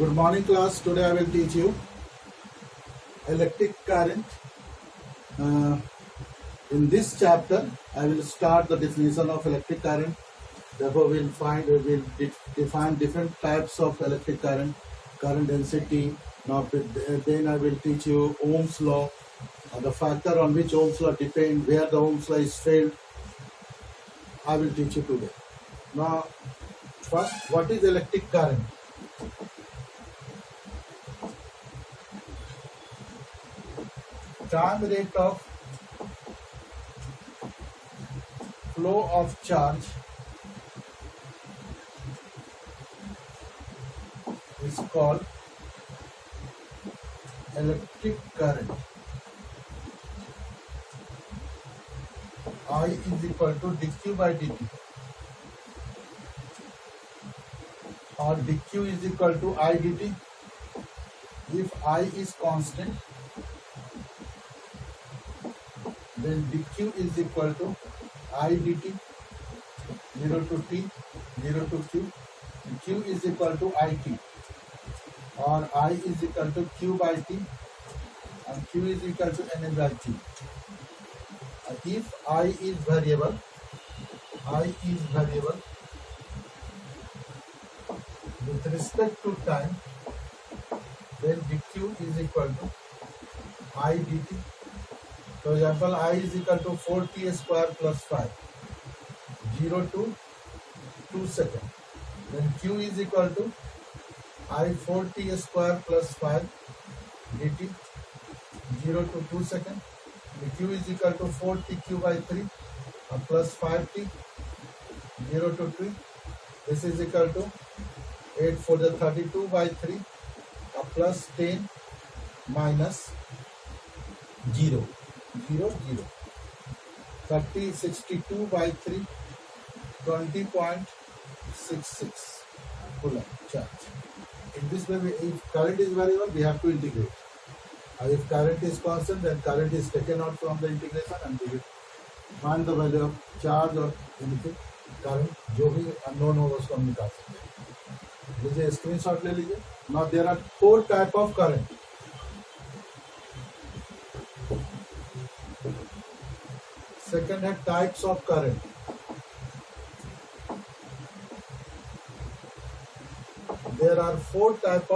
Good morning class. Today I will teach you electric current. In this chapter I will start the definition of electric current. Therefore we will define different types of electric current, current density. Now then I will teach you Ohm's law, the factor on which Ohm's law depends, where the Ohm's law is failed. I will teach you today. Now first, what is electric current? Time rate of flow of charge is called electric current. I is equal to dq by dt, or dq is equal to I dt. If I is constant, then dq is equal to I dt, 0 to t, 0 to q. Q is equal to it, or I is equal to q by t, and q is equal to n by t. If I is variable with respect to time, then dq is equal to I dt. For example, I is equal to 4t square plus 5, 0 to 2 seconds. Then q is equal to I 4t square plus 5 dt, 0 to 2 seconds. The q is equal to 4tq by 3 plus 5t, 0 to 3. This is equal to 8 for the 32 by 3 plus 10 minus 0, 0, 0. 30, 62 by 3, 20.66 Coulomb charge. In this way, if current is variable, we have to integrate. If current is constant, then current is taken out from the integration and we will find the value of charge or anything, current, जो भी unknown होगा उसको हम निकाल सकते हैं. लीजिए screenshot ले लीजिए. Now there are 4 type of current. Second है types of current. There are 4 types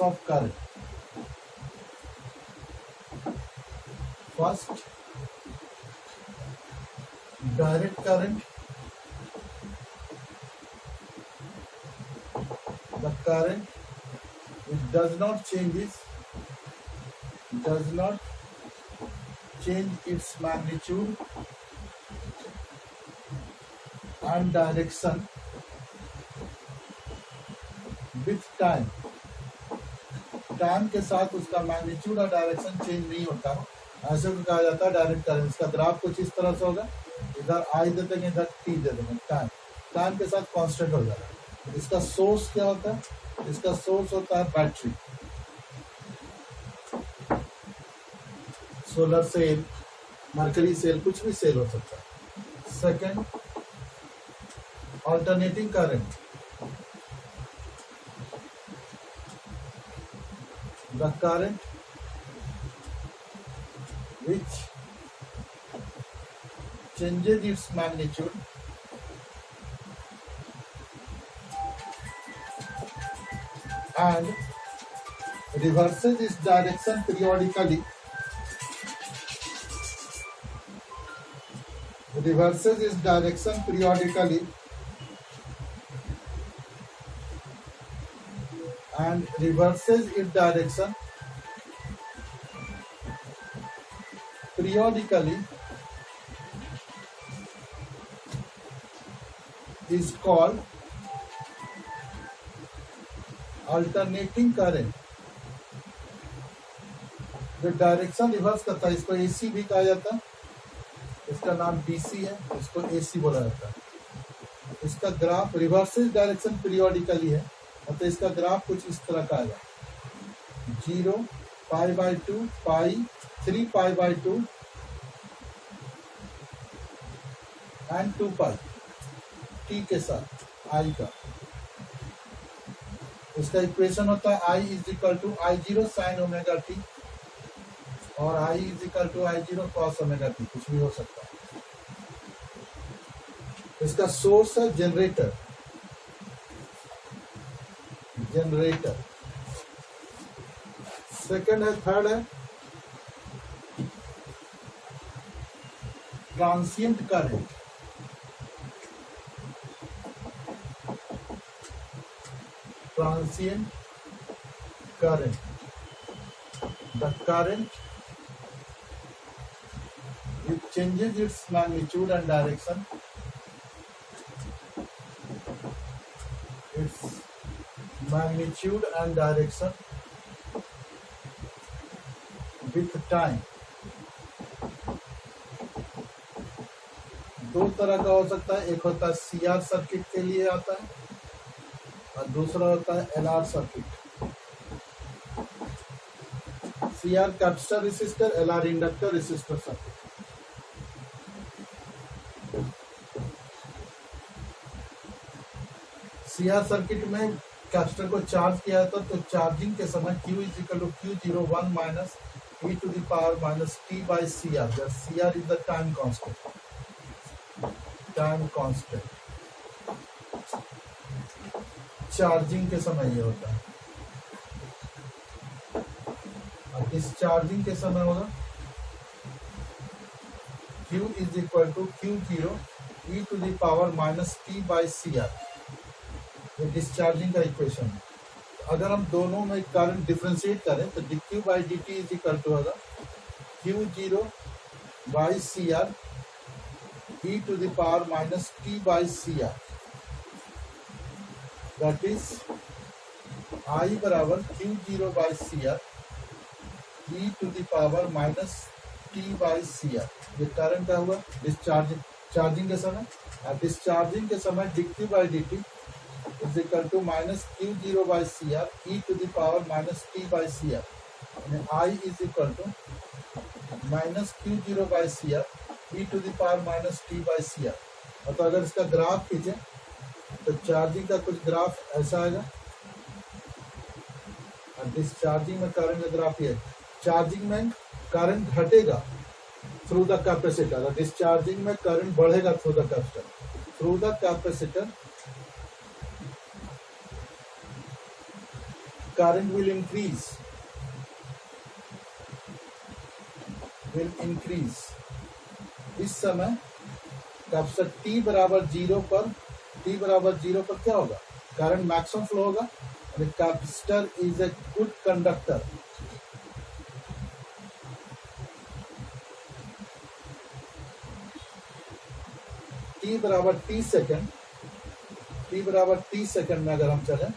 of current. First, direct current. The current which does not change its magnitude and direction with time. Time के साथ उसका magnitude और direction change नहीं होता है. ऐसे को कहा जाता है डायरेक्ट करंट. इसका ग्राफ कुछ इस तरह से होगा. इधर आई दे देंगे, इधर टी दे देंगे. टाइम के साथ कांस्टेंट हो जाएगा. इसका सोर्स क्या होता है? इसका सोर्स होता है battery, solar cell, mercury cell, कुछ भी सेल हो सकता है. Second, alternating current. The current which changes its magnitude and reverses its direction periodically. And reverses its direction periodically is called alternating current. जो डायरेक्शन रिवर्स करता है, इसको AC भी कहा जाता है. इसका नाम DC है, इसको AC बोला जाता है. इसका ग्राफ रिवर्सेस डायरेक्शन पीरियोडिकली है, मतलब इसका ग्राफ कुछ इस तरह का आएगा. 0, pi by 2, pi, 3 pi by 2 and 2 pi T के साथ. आई का, इसका इक्वेशन होता है I is equal to I zero sine omega T और I is equal to I zero cos omega T, कुछ भी हो सकता है। इसका सोर्स है जनरेटर, जनरेटर। सेकंड है, थर्ड है transient current. Transient current, the current it changes its magnitude and direction, its magnitude and direction with time। दो तरह का हो सकता है, एक होता है सीआर सर्किट के लिए आता है और दूसरा होता है LR circuit. CR capacitor resistor, LR inductor resistor circuit. CR circuit में कैपेसिटर को चार्ज किया जाता है तो चार्जिंग के समय Q is equal to Q01 minus e to the power minus t by CR, where CR is the time constant। Time constant charging के समय ये होता है, और डिस्चार्जिंग के समय होगा Q is equal to Q0 e to the power minus t by CR। ये डिस्चार्जिंग का इक्वेशन है। अगर हम दोनों में करंट डिफरेंशिएट करें तो dq by dt is equal to होगा Q0 by CR e to the power minus t by CR, that is I बराबर Q0 by CR e to the power minus t by CR। ये current का हुआ charging के समय, और discharging के समय dq by dt is equal to minus Q0 by CR e to the power minus t by CR, यानी I is equal to minus Q0 by CR e to the power minus T by C R. और तो अगर इसका graph खींचे तो charging का कुछ graph ऐसा आएगा और डिस्चार्जिंग में करंट का ग्राफ ये। चार्जिंग में करंट घटेगा थ्रू द कैपेसिटर और डिस्चार्जिंग में करंट बढ़ेगा through the capacitor. Through the capacitor current will increase. इस समय कैपेसिटर t बराबर 0 पर क्या होगा, करंट मैक्सिमम फ्लो होगा। Capacitor is a good conductor. t बराबर t सेकेंड में अगर हम चलें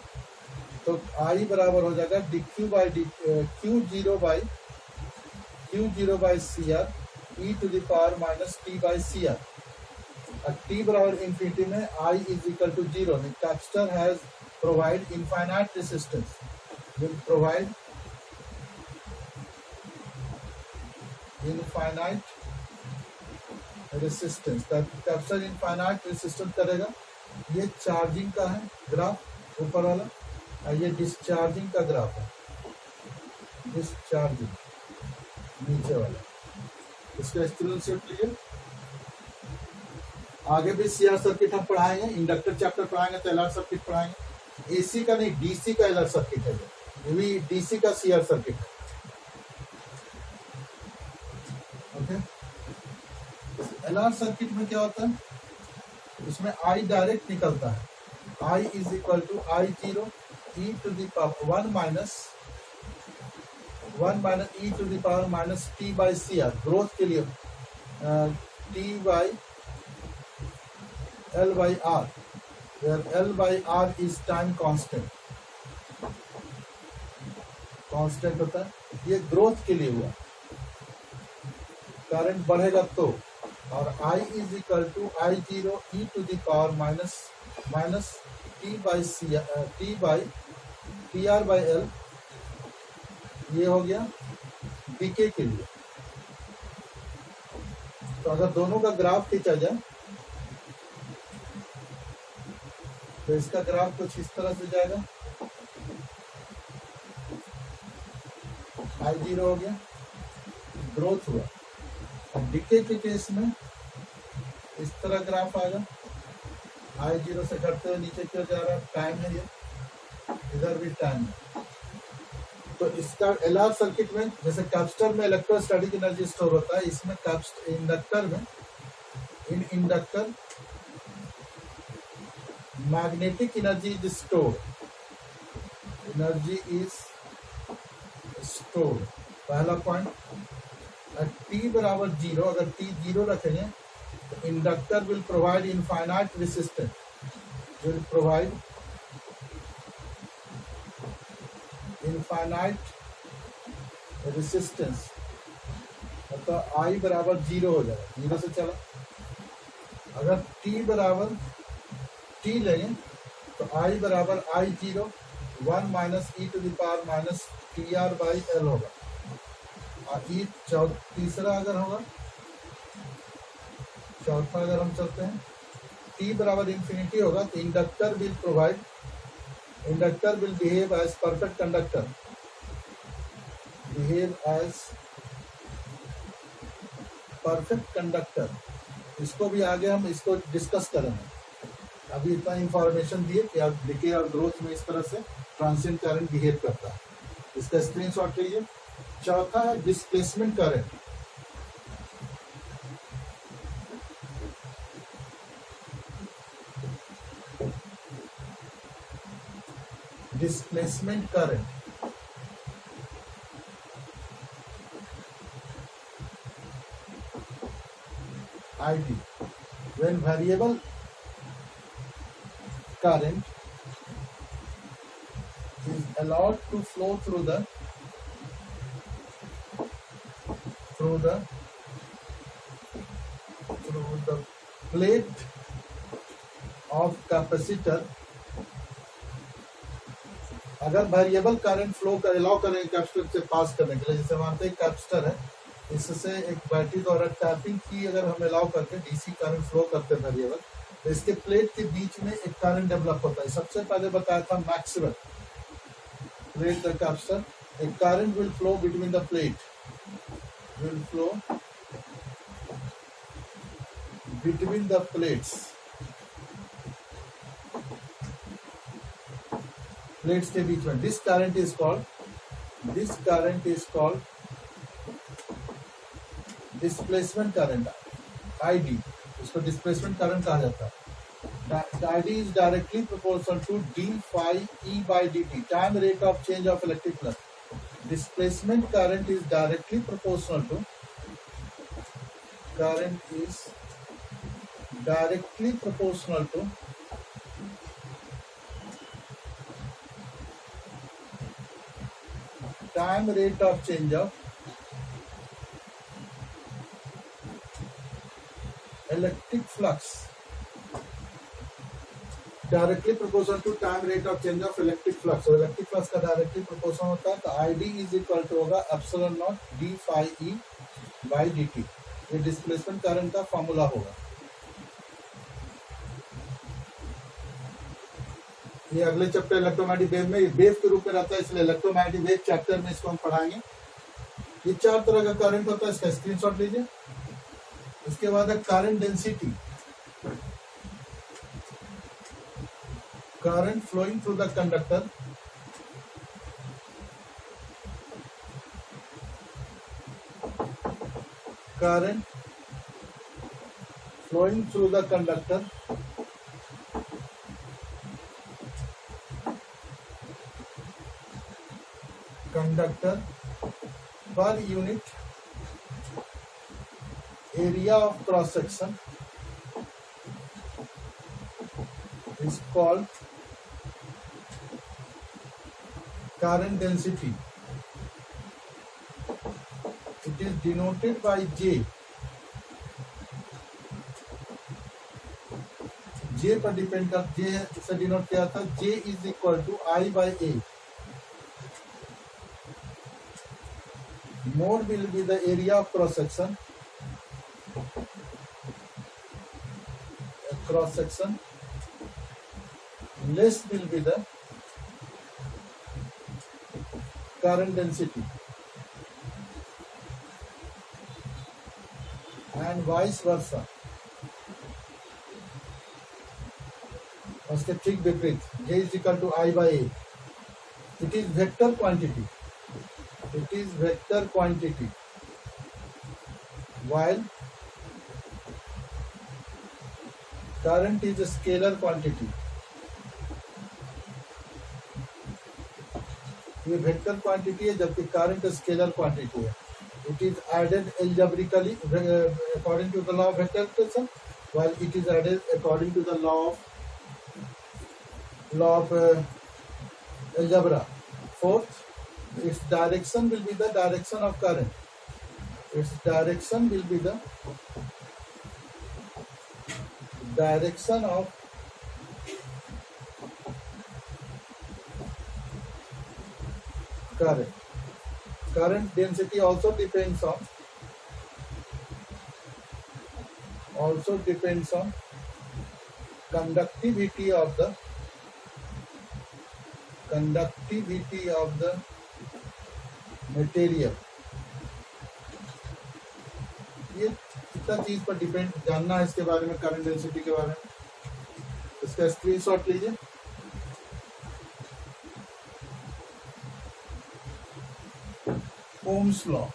तो I बराबर हो जाएगा dq by Q0 by CR e to the power minus t by CR। t बराबर इंफिनिटी में I is equal to 0। Capacitor has provide infinite resistance, will provide infinite resistance. Capacitor infinite resistance करेगा। ये charging का है graph ऊपर वाला, और ये डिस्चार्जिंग का ग्राफ है, डिस्चार्जिंग नीचे वाला। इसका स्क्रीनशॉट लीजिए। आगे भी सीआर सर्किट हम पढ़ाएंगे, इंडक्टर चैप्टर पढ़ाएंगे तो एलआर सर्किट पढ़ाएंगे। एसी का नहीं, डीसी का एलआर सर्किट है, ये भी डीसी का सीआर सर्किट है। ओके, एलआर सर्किट में क्या होता है, इसमें आई डायरेक्ट निकलता है। I is equal to I0 e to the power 1 minus e to the power minus t by CR। Growth के लिए t by L by R, where L by R is time constant होता है। ये growth के लिए हुआ, current बढ़ेगा तो। और I is equal to I0 e to the power minus t by TR by L। ये हो गया डीके के लिए। तो अगर दोनों का ग्राफ खींचा जाए तो इसका ग्राफ कुछ इस तरह से जाएगा, I0 हो गया, ग्रोथ हुआ। और डिके के केस में इस तरह ग्राफ आएगा, I0 से घटते हुए नीचे क्यों जा रहा है, टाइम है ये, इधर भी टाइम है। तो इसका एलआर सर्किट में जैसे कैपेसिटर में इलेक्ट्रोस्टैटिक एनर्जी स्टोर होता है, इसमें इंडक्टर में inductor magnetic energy is store, energy is store, पहला पॉइंट। टी बराबर 0, अगर टी 0 रखेंगे तो inductor will provide infinite resistance, will provide infinite resistance, मतलब I बराबर 0 हो जाएगा, 0 से चला। अगर t बराबर t लेंगे तो I बराबर I0 1 minus E to the power minus TR by L होगा। और ई तीसरा अगर होगा, चौथा अगर हम चलते हैं, t बराबर इंफिनिटी होगा तो inductor will behave as perfect conductor, behave as perfect conductor. इसको भी आगे हम इसको डिस्कस करेंगे, अभी इतना इंफॉर्मेशन दिए कि आप डिके और ग्रोथ में इस तरह से ट्रांसिएंट करंट बिहेव करता है। इसका स्क्रीनशॉट लीजिए। चौथा है displacement current. Displacement current ID, when variable current is allowed to flow through the plate of capacitor, अगर वेरिएबल करंट फ्लो कर अलाउ करेंगे कैपेसिटर से पास करने के लिए, जैसे मानते हैं कैपेसिटर है, इससे एक बैटरी द्वारा टैपिंग की अगर हम अलाउ करके डीसी करंट फ्लो करते हैं वेरिएबल, तो इसके प्लेट के बीच में एक करंट डेवलप होता है। सबसे पहले बताया था Maxwell, plate the capacitor, a current will flow between the plate, will flow between the plates, plates के बीच में। This current is called displacement current, ID, इसको डिस्प्लेसमेंट करंट कहा जाता है। ID is directly proportional to d phi E by dt, time rate of change of electric flux. Displacement current is directly proportional to time rate of change of electric flux, directly proportional to time rate of change of electric flux. और electric flux का directly proportional होता है तो ID is equal to होगा epsilon naught d phi E by dt। ये displacement current का formula होगा। ये अगले चैप्टर इलेक्ट्रोमैग्नेटिक वेव में वेव के रूप में रहता है, इसलिए इलेक्ट्रोमैग्नेटिक वेव चैप्टर में इसको हम पढ़ाएंगे। ये 4 तरह का करंट होता है, इसका स्क्रीनशॉट लीजिए। इसके बाद है current density, current flowing through the conductor, current flowing through the conductor per unit area of cross section is called current density. It is denoted by J. J पर डिपेंड कर, J से denote किया था, J is equal to I by A. More will be the area of cross section. less will be the current density, and vice versa. उसके ठीक विपरीत, J is equal to I by A. It is vector quantity. It is vector quantity. While current is a scalar quantity. ये vector quantity है जबकि current scalar quantity है. It is added algebraically according to the law of vector expression, while it is added according to the law of algebra. Fourth, its direction will be the direction of current. Its direction will be the direction of current. Current density also depends on conductivity of the material. ये इतना चीज पर depend जानना है इसके बारे में, current density के बारे में. इसका स्क्रीनशॉट लीजिए. Ohm's law.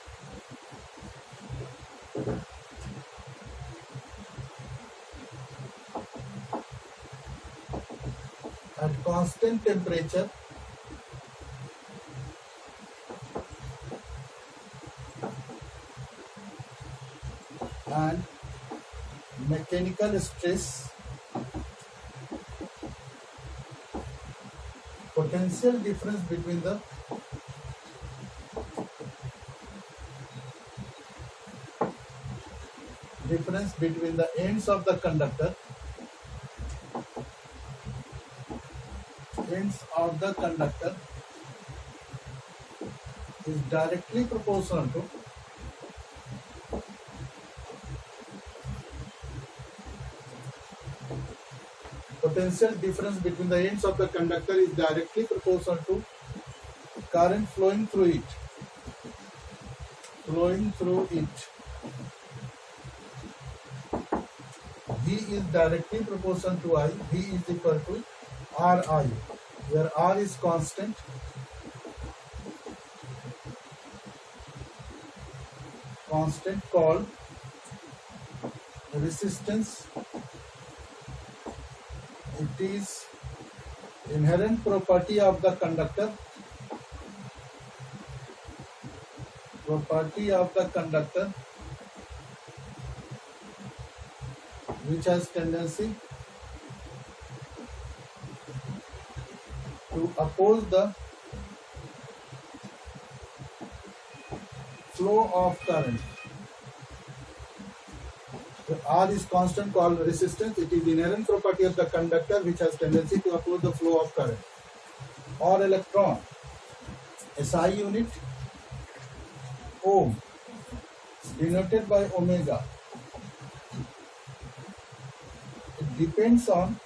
At constant temperature, and mechanical stress, potential difference between the ends of the conductor is directly proportional to potential difference between the ends of the conductor is directly proportional to current flowing through it. V is directly proportional to I. V is equal to Ri, where R is constant. Called resistance. It is inherent property of the conductor. Which has tendency to oppose the flow of current. So R is constant, called resistance. It is inherent property of the conductor which has tendency to oppose the flow of current. Or electron, SI unit, ohm, denoted by omega. It depends on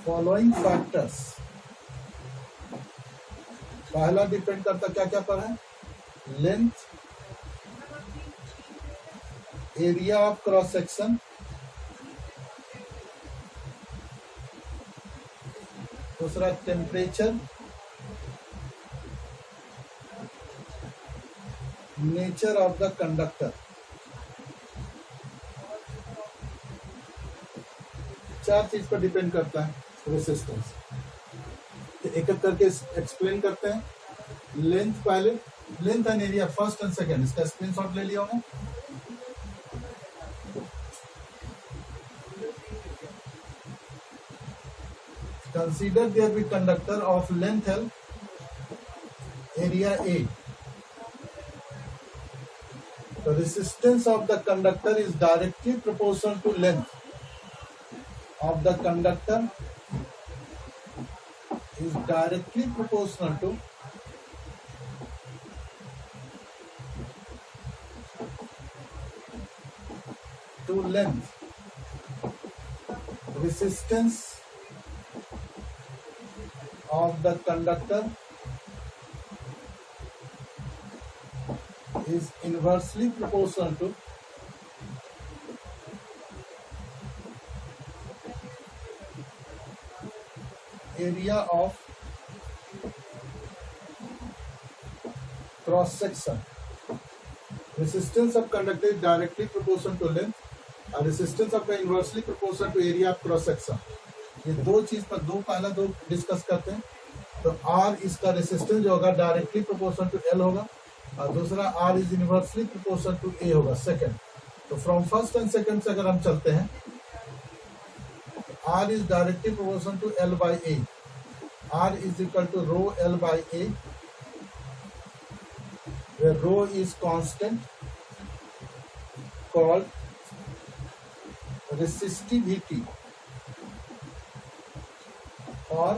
following factors. पहला depend करता क्या क्या पर है? Length, area of cross section, दूसरा temperature, nature of the conductor. चार चीज पर डिपेंड करता है रेसिस्टेंस. एक एक करके एक्सप्लेन करते हैं. लेंथ पहले, length and area first and second. इसका स्क्रीनशॉट ले लिया होगा. Consider there be conductor of length L, area A. The resistance of the conductor is directly proportional to length of the conductor is directly proportional to length. resistance of the conductor is inversely proportional to area of cross section. Resistance of conductor is directly proportional to length और resistance of inversely proportional to area of cross section. ये दो चीज पर पहला दो discuss करते हैं. तो R इसका रेसिस्टेंस जो होगा डायरेक्टली प्रोपोर्शनल टू L होगा और दूसरा R is inversely proportional to A होगा सेकंड. तो फ्रॉम फर्स्ट एंड सेकंड से अगर हम चलते हैं R is directly proportional to L by A. R is equal to rho L by A, where rho is constant called resistivity or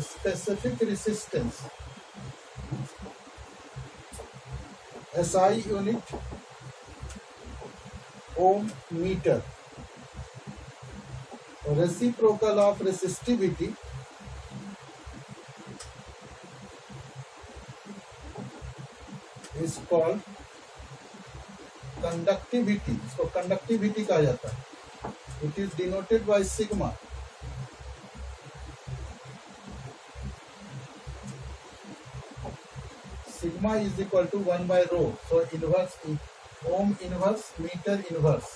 specific resistance. SI unit ohm meter. Reciprocal of resistivity is called conductivity. इसको conductivity कहा जाता है. It is denoted by sigma. Sigma is equal to 1 by rho. So inverse ohm inverse meter inverse.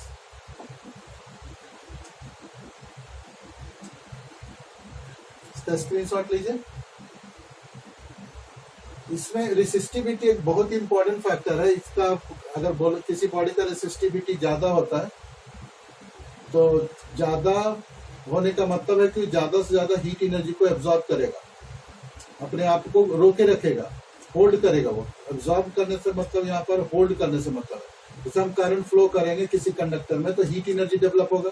इसका screenshot लीजिए. इसमें resistivity एक बहुत ही important factor है. इसका अगर किसी बॉडी का रेसिस्टिविटी ज्यादा होता है तो ज्यादा होने का मतलब है कि ज्यादा से ज्यादा हीट एनर्जी को एब्जॉर्ब करेगा, अपने आप को रोके रखेगा, होल्ड करेगा. वो एब्जॉर्ब करने से मतलब यहाँ पर होल्ड करने से मतलब है. जैसे हम करंट फ्लो करेंगे किसी कंडक्टर में तो हीट एनर्जी डेवलप होगा.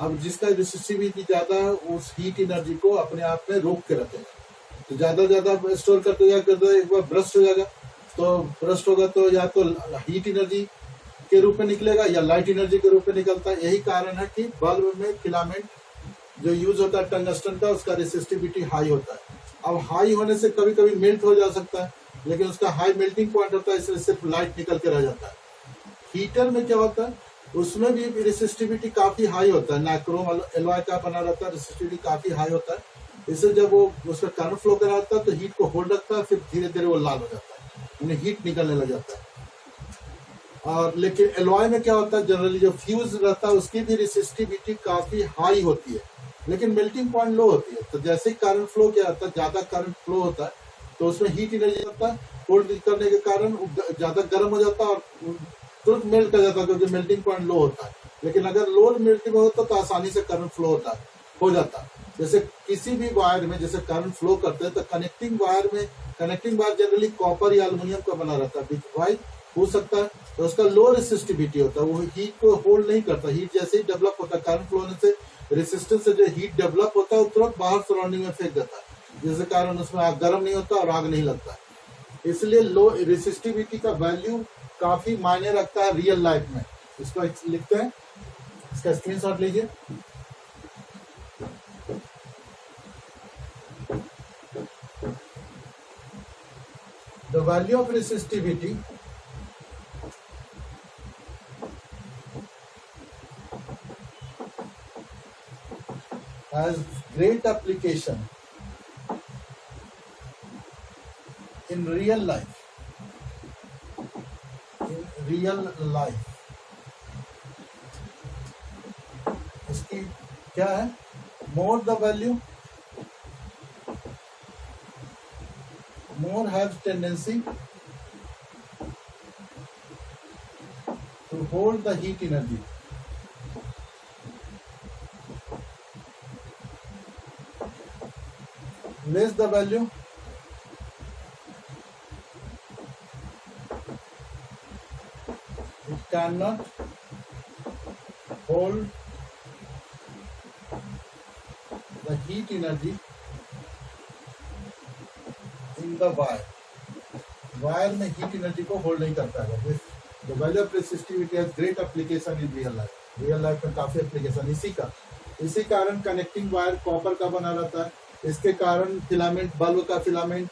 अब जिसका रेसिस्टिविटी ज्यादा है उस हीट एनर्जी को अपने आप में रोक के रखेगा. तो ज्यादा स्टोर करते जाकर एक बार ब्रस्ट हो जाएगा. तो ब्रस्ट होगा तो या तो हीट एनर्जी के रूप में निकलेगा या लाइट एनर्जी के रूप में निकलता है. यही कारण है कि बल्ब में फिलामेंट जो यूज होता है टंगस्टन का, उसका रेसिस्टिविटी हाई होता है. अब हाई होने से कभी कभी मेल्ट हो जा सकता है, लेकिन उसका हाई मेल्टिंग पॉइंट होता है, इसलिए सिर्फ लाइट निकल के रह जाता है. हीटर में क्या होता है, उसमें भी रेसिस्टिविटी काफी हाई होता है. नाइक्रोम एलॉय का बना रहता है, रेसिस्टिविटी काफी हाई होता है. इससे जब वो उसका करंट फ्लो कराता है तो हीट को होल्ड रखता है, फिर धीरे धीरे वो लाल हो जाता है, यानी हीट निकलने लग जाता है. और लेकिन एलॉय में क्या होता है, जनरली जो फ्यूज रहता है उसकी भी रेसिस्टिविटी काफी हाई होती है, लेकिन मेल्टिंग पॉइंट लो होती है. तो जैसे ही करंट फ्लो क्या होता है, ज्यादा करंट फ्लो होता है तो उसमें हीट एनर्जी होता है, होल्ड करने के कारण ज्यादा गर्म हो जाता है और तुरंत मेल्ट कर जाता है क्योंकि मेल्टिंग पॉइंट लो होता है. लेकिन अगर लो मेल्टिंग होता तो आसानी से करंट फ्लो हो जाता है. जैसे किसी भी वायर में जैसे करंट फ्लो करते हैं तो कनेक्टिंग वायर जनरली कॉपर या एल्युमिनियम का बना रहता है. वायर हो सकता है तो उसका लो रेसिस्टिविटी होता है, वो हीट को होल्ड नहीं करता. हीट जैसे ही डेवलप होता है करंट फ्लो होने से रेसिस्टेंस से जो हीट डेवलप होता है वो तुरंत बाहर सराउंडिंग में फेंक देता है, जिसके कारण उसमें आग गर्म नहीं होता और आग नहीं लगता है. इसलिए लो रेसिस्टिविटी का वैल्यू काफी मायने रखता है रियल लाइफ में. इसको लिखते हैं, इसका स्क्रीनशॉट लीजिए. The value of resistivity has great application in real life. इसकी क्या है, more the value, more has tendency to hold the heat energy. Less the value, it cannot hold the heat energy in the wire. Wire में heat energy को hold नहीं करता है. The value of resistivity has great application in real life. Real life में काफी application इसी का. इसी कारण कनेक्टिंग वायर कॉपर का बना रहता है, इसके कारण फिलामेंट, बल्ब का फिलामेंट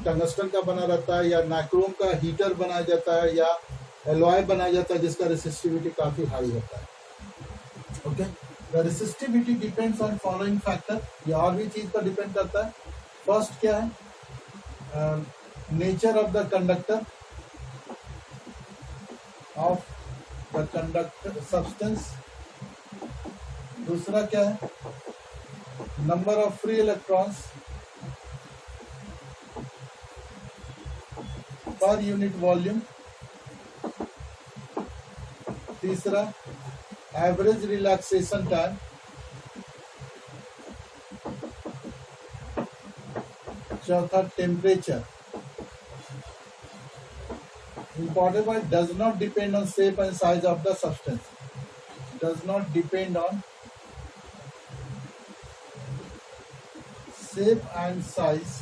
टंगस्टन का बना रहता है, या नाइक्रोम का हीटर बनाया जाता है, या एलॉय बनाया जाता है जिसका रेसिस्टिविटी काफी हाई होता है। Okay, the resistivity depends on following factor, ये और भी चीज पर डिपेंड करता है। फर्स्ट क्या है, nature of the conductor of the conductor substance. दूसरा क्या है, number of free electrons per unit volume. तीसरा, एवरेज रिलैक्सेशन टाइम। चौथा, temperature. Important point, does not depend on shape and size of the substance. Does not depend on shape and size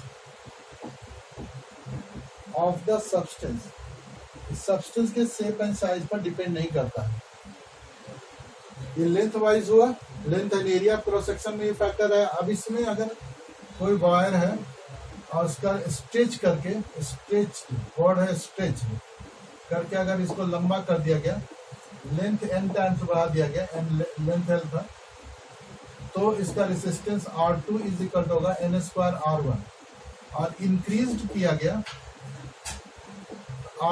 of the substance. Substance के shape and size पर depend नहीं करता। ये length wise हुआ, length and area cross section में ये factor है। अब इसमें अगर कोई वायर है और उसका स्ट्रेच करके, स्ट्रेच वर्ड है, स्ट्रेच करके अगर इसको लंबा कर दिया गया, लेंथ n टाइम्स बढ़ा दिया गया, n लेंथ l था, तो इसका resistance R2 is equal to होगा n स्क्वायर R1, और इंक्रीज किया गया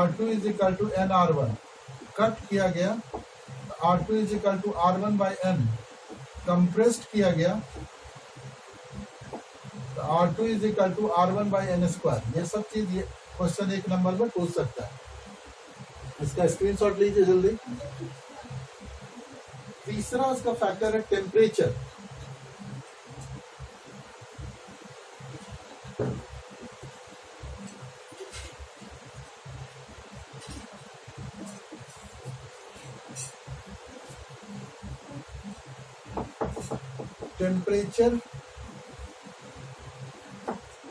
R2 is equal to n R1, cut किया गया R2 is equal to R1 by n, compressed किया गया R2 is equal to R1 by n square. ये सब चीज ये क्वेश्चन 1 नंबर में पूछ सकता है, इसका स्क्रीनशॉट लीजिए जल्दी। तीसरा उसका फैक्टर है temperature. Temperature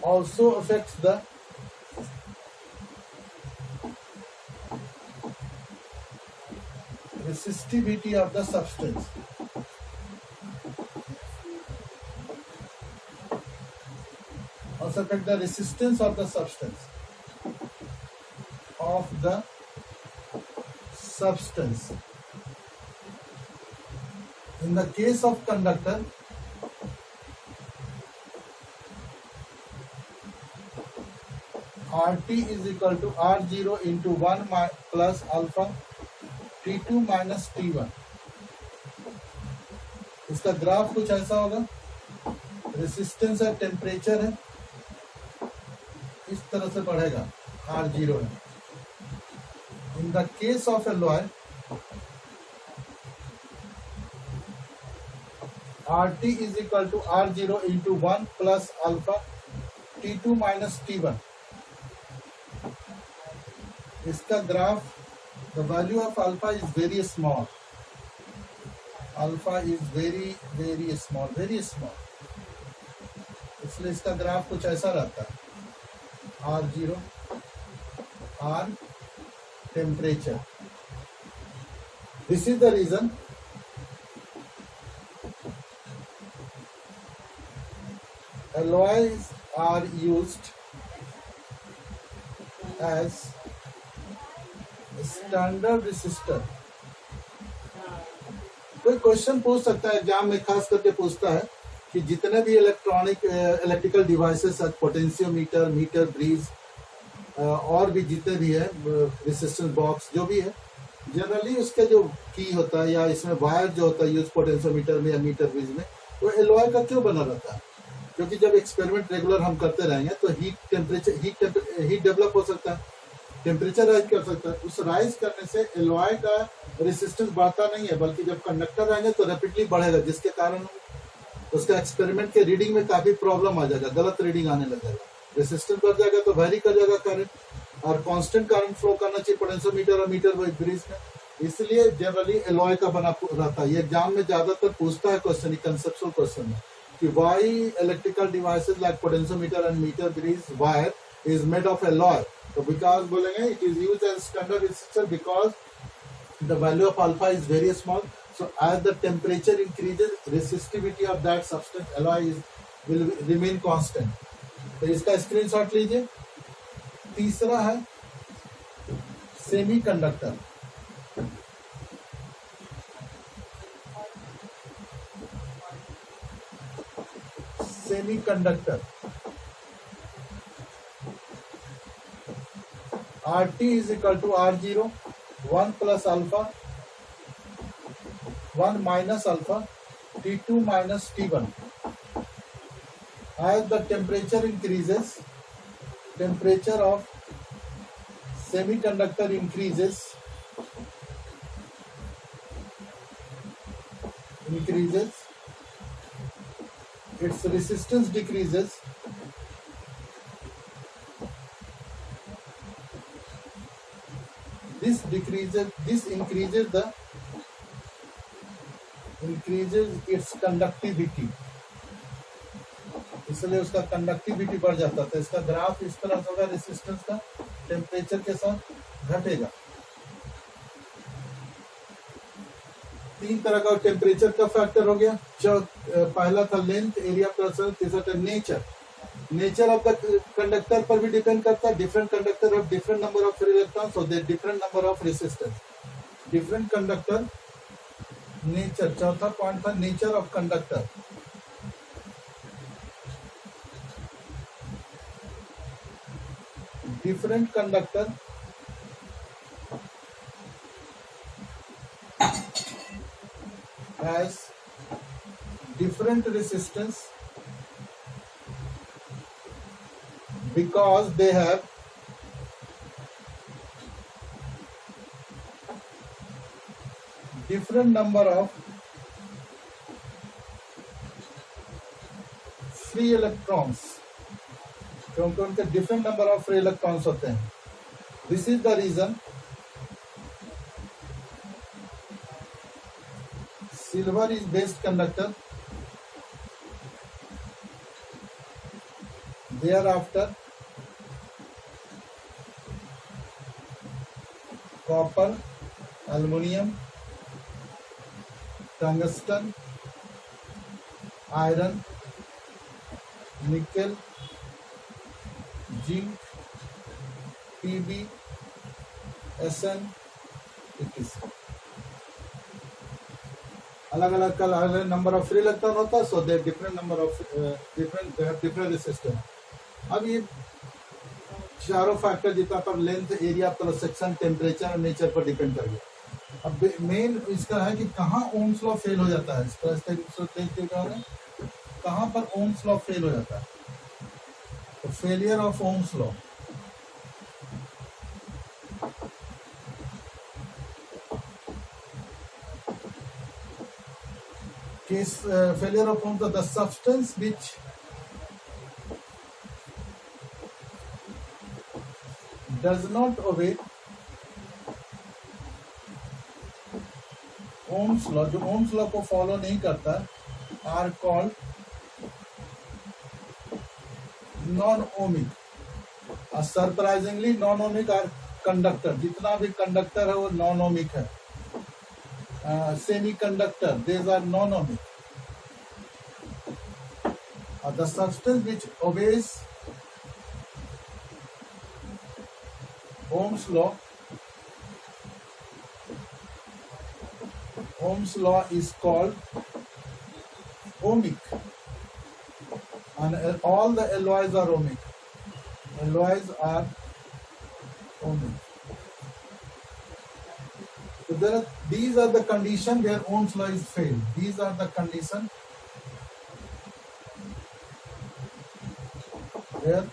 also affects the resistivity of the substance. Also affect the resistance of the substance. In the case of conductor, RT is equal to R0 into 1 plus alpha T2 minus T1। इसका graph कुछ ऐसा होगा, resistance है, temperature है, इस तरह से बढ़ेगा, R0 है। इन the case of alloy, RT is equal to R0 into 1 plus alpha T2 minus T1। इसका graph, the value of alpha is very small, alpha is very very small, very small, इसलिए इसका graph कुछ ऐसा रहता है, R0, R temperature. This is the reason alloys are used as standard resistor. कोई question पूछ सकता है एग्जाम में, खास करके पूछता है कि जितने भी electrical devices, potentiometer, metre, bridge और भी जितने भी है, रेसिस्टेंस बॉक्स जो भी है, जनरली उसका जो की होता है या इसमें वायर जो होता है यूज पोटेंशियोमीटर में या मीटर ब्रीज में, वो एलॉय का क्यों बना रहता है? क्योंकि जब एक्सपेरिमेंट रेगुलर हम करते रहेंगे तो हीट डेवलप हो सकता है, टेम्परेचर राइज कर सकता है। उस राइज करने से एलॉय का रेसिस्टेंस बढ़ता नहीं है, बल्कि जब कंडक्टर रहेंगे तो रैपिडली बढ़ेगा, जिसके कारण उसका एक्सपेरिमेंट के रीडिंग में काफी प्रॉब्लम आ जाएगा, गलत रीडिंग आने लगेगा, रेसिस्टेंस बढ़ जाएगा तो वेरी कर जाएगा करंट, और कांस्टेंट करंट फ्लो करना चाहिए पोटेंशियोमीटर और मीटर ब्रिज में, इसलिए जनरली एलॉय का बना रहता है। ये एग्जाम में ज्यादातर पूछता है क्वेश्चन, कंसेप्चुअल क्वेश्चन है कि why electrical devices like potentiometer and metre bridge wire is made of alloy. तो बिकॉज बोलेंगे it is used as standard resistor because the value of alpha is very small, So as the temperature increases, resistivity of that substance alloy will remain constant. तो इसका screenshot लीजिए. तीसरा है semiconductor. Semiconductor RT is equal to R0, 1 plus alpha, 1 minus alpha, T2 minus T1. As the temperature increases, temperature of semiconductor increases, its resistance decreases, this increases its conductivity, इसलिए उसका conductivity बढ़ जाता है. तो इसका ग्राफ इस तरह से होगा, रेसिस्टेंस का टेम्परेचर के साथ घटेगा. तीन तरह का टेम्परेचर का फैक्टर हो गया. पहला था लेंथ, एरिया प्लस, तीसरा था नेचर ऑफ द कंडक्टर पर भी डिपेंड करता है. Different conductor of different number of free electrons और different number of resistance. Different conductor nature. चौथा पॉइंट था nature of conductor. Different conductor has different resistance because they have different number of free electrons, क्योंकि उनके different number of free electrons होते हैं. This is the reason silver is best conductor. Thereafter copper, aluminum, tungsten, iron, nickel, zinc, Pb, Sn, etc. अलग अलग का अलग number of free electron होता है. So they different number of different resistance. अब ये चारों फैक्टर जितना पर length, area plus section, temperature और नेचर पर डिपेंड कर गया. अब मेन इसका है कि कहाँ ओम्स लॉ फेल हो जाता है. कहाँ पर ओम्स लॉ फेल हो जाता है. तो failure of Ohm's law. Case failure of Ohm's law, the substance which does not obey Ohm's law, जो Ohm's law को फॉलो नहीं करता, are called non-ohmic. Surprisingly, non-ohmic are conductor. जितना भी कंडक्टर है वो non-ohmic है. Semiconductor, these are non-ohmic. The substance which obeys Ohm's law is called ohmic, and all the alloys are ohmic. Alloys are ohmic. So these are the conditions where Ohm's law is failed. These are the conditions where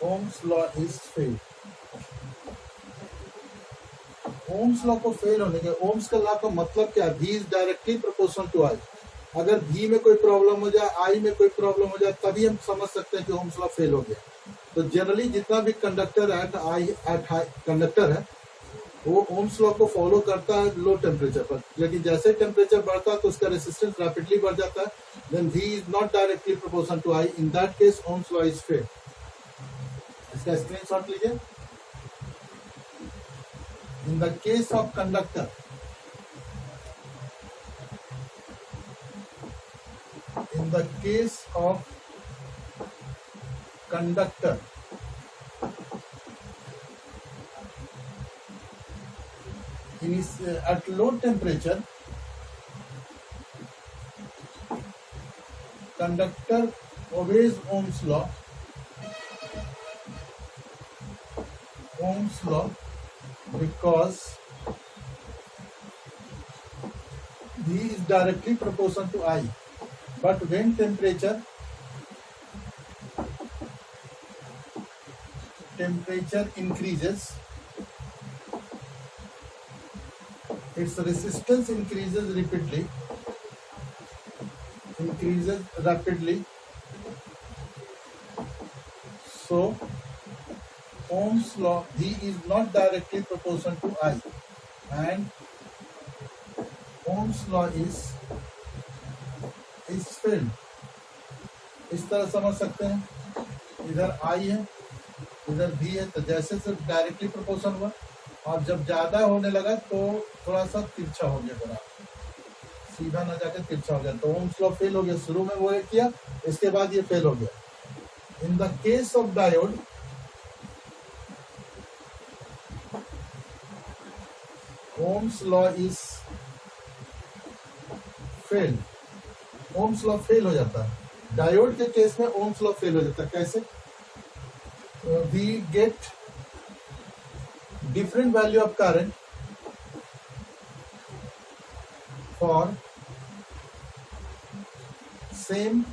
Ohm's law is failed. Ohm's law को fail होने के, Ohm's का law का मतलब क्या है? V is directly proportional to I. अगर V में कोई प्रॉब्लम हो जाए, I में कोई प्रॉब्लम हो जाए, तभी हम समझ सकते हैं कि Ohm's law फेल हो गया. तो जनरली जितना भी कंडक्टर एट हाई कंडक्टर है वो ओम्स लॉ को फॉलो करता है लो टेम्परेचर पर. लेकिन जैसे टेम्परेचर बढ़ता है तो उसका रेसिस्टेंस रैपिडली बढ़ जाता है. Then V is not directly proportional to I. In that case Ohm's law is fail. इसका स्क्रीनशॉट लीजिए. In the case of conductor, case of conductor, at low temperature, conductor obeys Ohm's law. Ohm's law because V is directly proportional to I. But when temperature increases, its resistance increases rapidly. So Ohm's law, V is not directly proportional to I, and Ohm's law is filled. इस तरह समझ सकते हैं, इधर I है, इधर V है, तो जैसे सिर्फ डायरेक्टली प्रोपोर्शनल हुआ, और जब ज्यादा होने लगा तो थोड़ा सा तिरछा हो गया, बड़ा सीधा ना जाकर तिरछा हो गया, तो ओम्स लॉ फेल हो गया। शुरू में वो किया, इसके बाद ये फेल हो गया। इन the case of diode, ohms law is fail. Ohm's law fail हो जाता है डायोड के केस में। ओम्स लॉ फेल हो जाता है कैसे? We get different value of current for same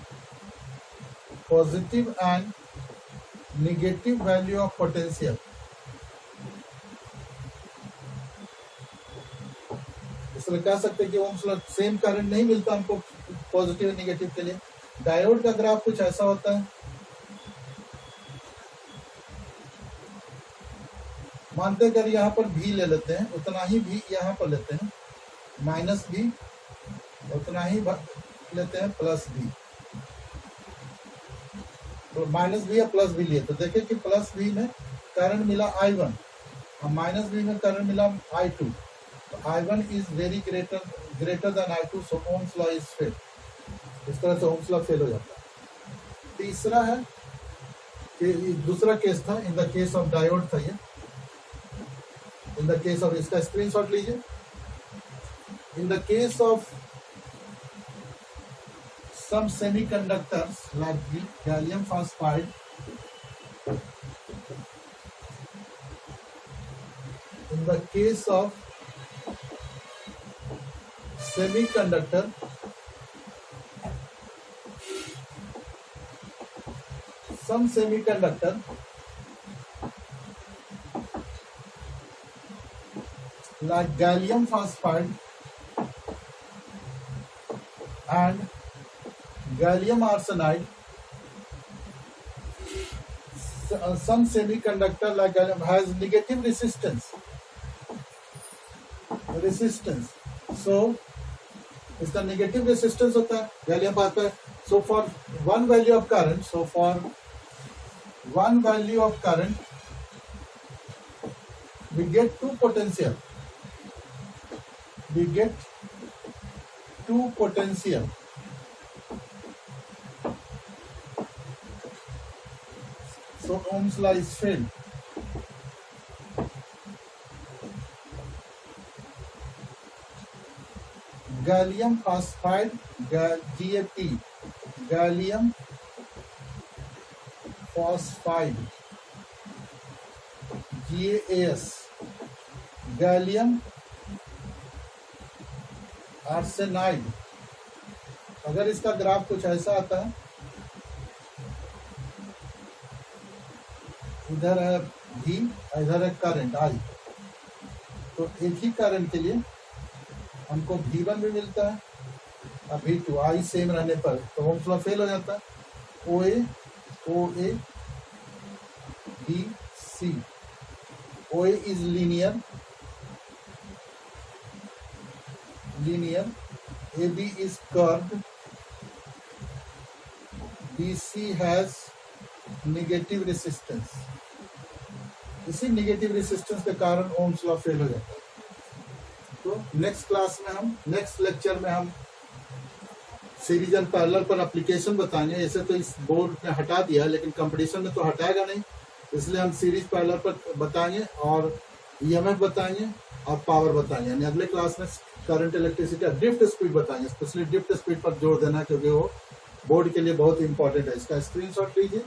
positive and negative value of potential. इसलिए कह सकते हैं कि ओम्स लॉ सेम करंट नहीं मिलता हमको पॉजिटिव और निगेटिव के लिए। डायोड का ग्राफ कुछ ऐसा होता है, मानते अगर यहाँ पर भी ले लेते हैं, उतना ही भी यहाँ पर लेते हैं, माइनस भी उतना ही लेते हैं, प्लस भी, तो माइनस भी या प्लस भी लिए, तो देखें कि प्लस भी में करंट मिला I1 और माइनस भी में करंट मिला I2, तो I1 is very greater than I2, so ohms law is fail. इस तरह से ओम्स लॉ फेल हो जाता है। तीसरा है कि दूसरा केस था, इन द केस ऑफ डायोड था ये। इन द केस ऑफ, इसका स्क्रीनशॉट लीजिए। In the case of some semiconductors like gallium phosphide, in the case of semiconductor, some semiconductor like gallium phosphide and gallium arsenide, some semiconductor like gallium has negative resistance, so इसका negative resistance होता है gallium phosphide। so for one value of current, we get two potential, so Ohm's law is failed. Gallium phosphide, GaP, gallium phosphide, GaAs, gallium arsenide। अगर इसका graph कुछ ऐसा आता है, इधर है V, इधर है करंट I, तो एक ही करंट के लिए हमको V1 भी मिलता है और V2, I सेम रहने पर, तो ओम्स लॉ फेल हो जाता है। OA BC, OA is linear, AB is curved, BC has negative resistance। इसी नेगेटिव रेजिस्टेंस के कारण ओम्स लॉ फेल हो जाता है। तो नेक्स्ट क्लास में हम, नेक्स्ट लेक्चर में हम सीरीज एंड पैरेलल पर एप्लीकेशन बताएंगे। ऐसे तो इस बोर्ड ने हटा दिया, लेकिन कंपटीशन में तो हटाएगा नहीं, इसलिए हम सीरीज पैरेलल पर बताएंगे और ईएमएफ बताएंगे और पावर बताएंगे। यानी अगले क्लास में करंट, इलेक्ट्रिसिटी और ड्रिफ्ट स्पीड बताएंगे। स्पेशली ड्रिफ्ट स्पीड पर जोर देना, क्योंकि वो बोर्ड के लिए बहुत इंपॉर्टेंट है। इसका स्क्रीनशॉट लीजिए